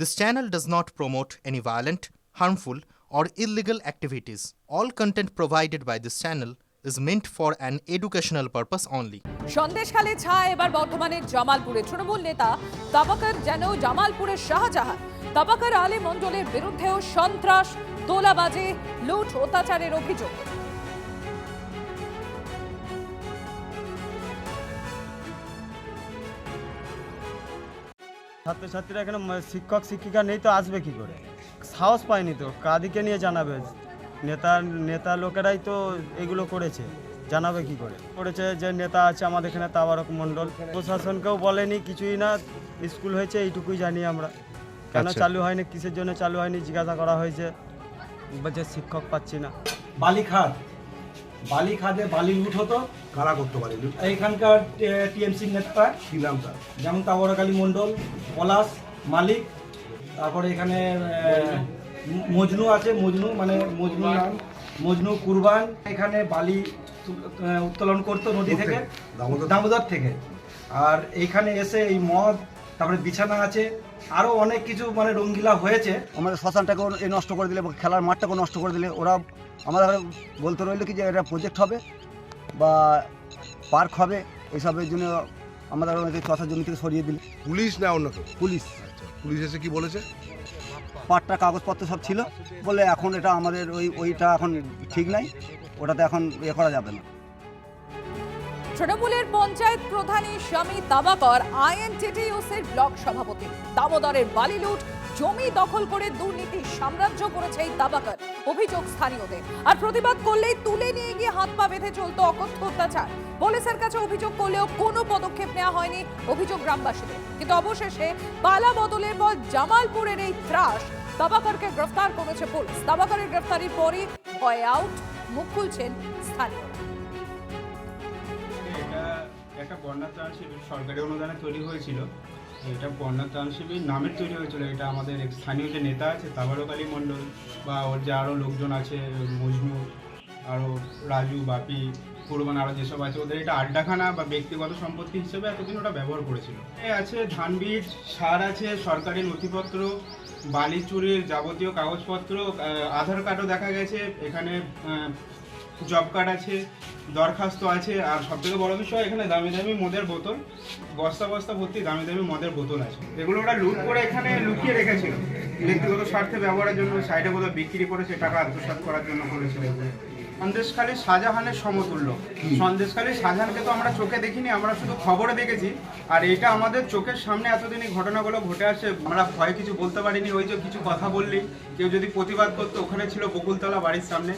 This channel does not promote any violent, harmful, or illegal activities. All content provided by this channel is meant for an educational purpose only. Sandeshkhali ছায় এবার বর্ধমানের জামালপুরে তৃণমূল নেতা তাবাকার যেন জামালপুরের শাহজাহান। তাবাকার আলী মণ্ডলের বিরুদ্ধেও সন্ত্রাস, তোলাবাজি, লুট, অত্যাচারের অভিযোগ। ছাত্রছাত্রীরা এখানে শিক্ষক শিক্ষিকা নেই তো আসবে কি করে? সাহস পায়নি তো কাদিকে নিয়ে জানাবে? নেতা লোকেরাই তো এগুলো করেছে, জানাবে কি করে? করেছে যে নেতা আছে আমাদের এখানে তাবারক মণ্ডল, প্রশাসনকেও বলেনি কিছুই না। স্কুল হয়েছে এইটুকুই জানি আমরা, কেন চালু হয়নি, কিসের জন্য চালু হয়নি জিজ্ঞাসা করা হয়েছে, বলছে শিক্ষক পাচ্ছি না। বালি খাদে বালি লুট হতো। কারা করতে পারে লুট? এইখানকার টিএমসি নেতা কি নাম তার? যেমন তাবারক আলী মণ্ডল, পলাশ, মালিক, তারপরে এখানে মজনু আছে, মজনু কুরবান এখানে বালি উত্তোলন করতো নদী থেকে, দামোদর থেকে। আর এইখানে এসে এই মদ, তারপরে বিছানা আছে, আরও অনেক কিছু রঙ্গিলা হয়েছে। আমাদের শ্মশানটাকেও নষ্ট করে দিলে, খেলার মাঠটাকেও নষ্ট করে দিলে। ওরা আমাদের বলতে রইল কি যে এটা প্রজেক্ট হবে বা পার্ক হবে, এইসবের জন্য আমাদের চষা জমি থেকে সরিয়ে দিলে। পুলিশ না অন্য কেউ? পুলিশ। পুলিশ এসে কি বলেছে? পাটটা কাগজপত্র সব ছিল, বলে এখন এটা আমাদের ওইটা এখন ঠিক নাই, ওটাতে এখন করা যাবে না। তৃণমূলের পঞ্চায়েত প্রধানী স্বামী তাবাকর আইএনটিটিইউসির ব্লক সভাপতি। দামোদরের বালি লুট, জমি দখল করে দুর্নীতি সাম্রাজ্য করেছে এই তাবাকর, অভিযোগ স্থানীয়দের। আর প্রতিবাদ করলেই তুলে নিয়ে গিয়ে হাত পা বেঁধে চলতো অকথ্য অত্যাচার। পুলিশের কাছে অভিযোগ করলেও কোনো পদক্ষেপ নেওয়া হয়নি, অভিযোগ গ্রামবাসীদের। কিন্তু অবশেষে পালা বদলের পর জামালপুরের এই ত্রাস, তাবাকরকে গ্রেফতার করেছে পুলিশ। তাবাকরের গ্রেফতারির পরই ভয় আউট, মুখ খুলছেন স্থানীয়রা। একটা বন্যা ত্রাণ শিবির সরকারি অনুদানে তৈরি হয়েছিল। এটা বন্যা ত্রাণ শিবির নামের তৈরি হয়েছিল। এটা আমাদের স্থানীয় যে নেতা আছে তাবারক আলী মণ্ডল বা ওর যে আরও লোকজন আছে, মজনু, আরও রাজু, বাপি, কুরবান, আরও যেসব আছে, ওদের এটা আড্ডাখানা বা ব্যক্তিগত সম্পত্তি হিসেবে এতদিন ওটা ব্যবহার করেছিল। আছে ধান বীজ, সার আছে, সরকারি নথিপত্র, বালি চুরির যাবতীয় কাগজপত্র, আধার কার্ডও দেখা গেছে এখানে, জব কার্ড আছে, দরখাস্ত আছে। আর সবথেকে বড় বিষয়, এখানে দামি দামি মদের বোতল, বস্তা বস্তা ভর্তি দামি দামি মদের বোতল আছে। এগুলো ওরা লুট করে এখানে লুকিয়ে রেখেছিল ব্যক্তিগত স্বার্থে ব্যবহারের জন্য। সাইডে কোথাও বিক্রি করেছে, টাকা আত্মসাৎ করার জন্য করেছিল। সন্দেশখালী শাহজাহানের সমতুল্য। সন্দেশখালী শাহজাহানকে তো আমরা চোখে দেখিনি, আমরা শুধু খবরে দেখেছি। আর এটা আমাদের চোখের সামনে এতদিন এই ঘটনাগুলো ঘটে আসছে। আমরা ভয়ে কিছু বলতে পারিনি। ওই যে কিছু কথা বললি, কেউ যদি প্রতিবাদ করতো, ওখানে ছিল বকুলতলা বাড়ির সামনে,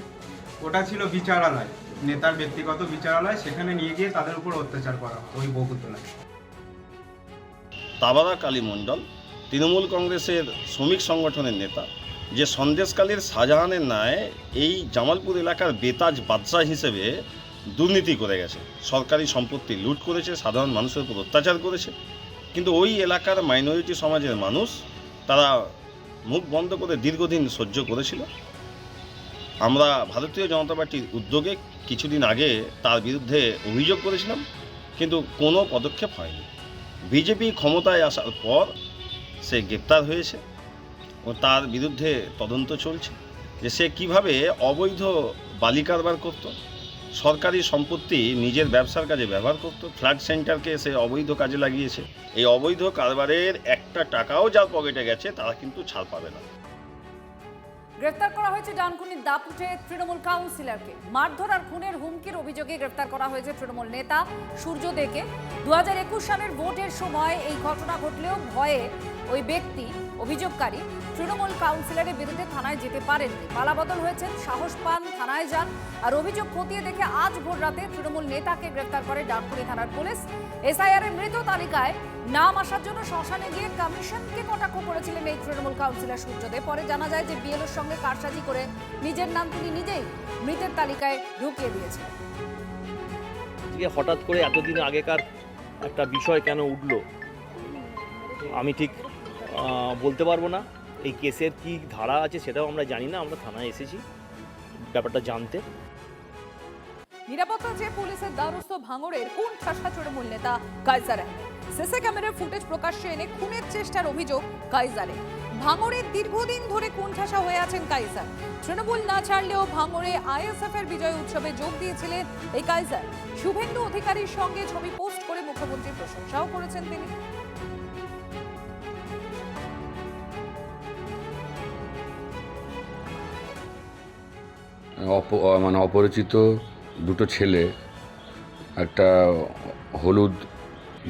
ওটা ছিল বিচারালয়, নেতার ব্যক্তিগত বিচারালয়, সেখানে নিয়ে গিয়ে তাদের উপর অত্যাচার করা ওই বকুলতলায়। তাবারক আলী মণ্ডল তৃণমূল কংগ্রেসের শ্রমিক সংগঠনের নেতা, যে সন্দেশখালীর শাহজাহানের ন্যায় এই জামালপুর এলাকার বেতাজ বাদশাহ হিসেবে দুর্নীতি করে গেছে, সরকারি সম্পত্তি লুট করেছে, সাধারণ মানুষের উপর অত্যাচার করেছে। কিন্তু ওই এলাকার মাইনরিটি সমাজের মানুষ তারা মুখ বন্ধ করে দীর্ঘদিন সহ্য করেছিল। আমরা ভারতীয় জনতা পার্টির উদ্যোগে কিছুদিন আগে তার বিরুদ্ধে অভিযোগ করেছিলাম, কিন্তু কোনো পদক্ষেপ হয়নি। বিজেপি ক্ষমতায় আসার পর সে গ্রেপ্তার হয়েছে ও তার বিরুদ্ধে তদন্ত চলছে যে সে কিভাবে অবৈধ বালি কারবার করত, সরকারি সম্পত্তি নিজের ব্যবসার কাজে ব্যবহার করত, ফ্ল্যাট সেন্টারকে সে অবৈধ কাজে লাগিয়েছে। এই অবৈধ কারবারের একটা টাকাও যার পকেটে গেছে তারা কিন্তু ছাড় পাবে না। গ্রেফতার করা হয়েছে ডানকুনির দাপুটে তৃণমূল কাউন্সিলরকে। মারধর আর খুনের হুমকির অভিযোগে গ্রেফতার করা হয়েছে তৃণমূল নেতা সূর্য দেকে। 2021 সালের ভোটের সময় এই ঘটনা ঘটলেও ভয়ে ওই ব্যক্তি, অভিযোগকারী তৃণমূল কাউন্সিলরের বিরুদ্ধে থানায় যেতে পারেননি। পালাবদল হয়েছেন, সাহস পান, থানায় যান। আর অভিযোগ খতিয়ে দেখে আজ ভোর রাতে তৃণমূল নেতাকে গ্রেফতার করে ডানকুনি থানার পুলিশ। এসআইআর এর মৃত তালিকায় নাম আসার জন্য শ্মশানে গিয়ে কমিশনকে কটাক্ষ করেছিলেন এই তৃণমূল কাউন্সিলর সূর্যদে। পরে জানা যায় যে বিএলওর সঙ্গে কারসাজি করে নিজের নাম তিনি নিজেই মৃতের তালিকায় ঢুকিয়ে দিয়েছিলেন। হঠাৎ করে এতদিন আগেকার একটা বিষয় কেন উঠলো আমি ঠিক বলতে পারবো না। এই কেসের কি ধারা আছে সেটাও আমরা জানি না। আমরা থানায় এসেছি ব্যাপারটা জানতে। নিরাপত্তা চেয়ে পুলিশের দ্বারস্থ ভাঙড়ের কোন ঠাসা তৃণমূল নেতা কাইজার আহমেদ। সিসি ক্যামেরার ফুটেজ প্রকাশ্যে এনে খুনের চেষ্টার অভিযোগ কাইজারে। ভাঙড়ে দীর্ঘদিন ধরে কোণঠাসা হয়ে আছেন কাইসার। তৃণমূল না ছাড়লেও ভাঙড়ে আইএসএফ এর বিজয় উৎসবে যোগ দিয়েছিলেন এই কাইসার। শুভেন্দু অধিকারীর সঙ্গে ছবি পোস্ট করে মুখ্যমন্ত্রীর প্রশংসাও করেছেন তিনি। মানে অপরিচিত দুটো ছেলে একটা হলুদ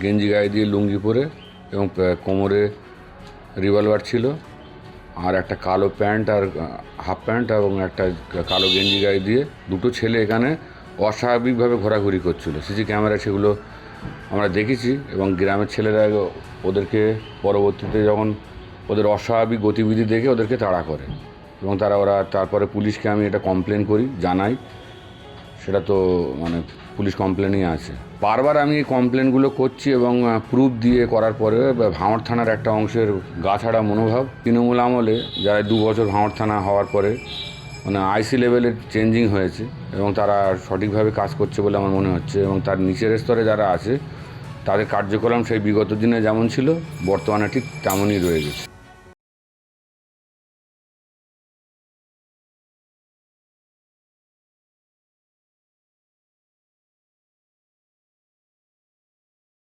গেঞ্জি গায়ে দিয়ে লুঙ্গি পরে এবং কোমরে রিভলভার ছিল, আর একটা কালো প্যান্ট আর হাফ প্যান্ট এবং একটা কালো গেঞ্জি গায়ে দিয়ে দুটো ছেলে এখানে অস্বাভাবিকভাবে ঘোরাঘুরি করছিল। সিসি ক্যামেরা সেগুলো আমরা দেখেছি এবং গ্রামের ছেলেরা ওদেরকে পরবর্তীতে যখন ওদের অস্বাভাবিক গতিবিধি দেখে ওদেরকে তাড়া করে এবং ওরা তারপরে পুলিশকে আমি এটা কমপ্লেন করি, জানাই। সেটা তো মানে পুলিশ কমপ্লেনই আছে। বারবার আমি এই কমপ্লেনগুলো করছি এবং প্রুফ দিয়ে করার পরে ভাঙড় থানার একটা অংশের গাছাড়া মনোভাব, তৃণমূল আমলে যারা 2 বছর ভাঙড় থানা হওয়ার পরে মানে আইসি লেভেলের চেঞ্জিং হয়েছে এবং তারা সঠিকভাবে কাজ করছে বলে আমার মনে হচ্ছে এবং তার নিচের স্তরে যারা আছে তাদের কার্যক্রম সেই বিগত দিনে যেমন ছিল বর্তমানে ঠিক তেমনই রয়ে গেছে।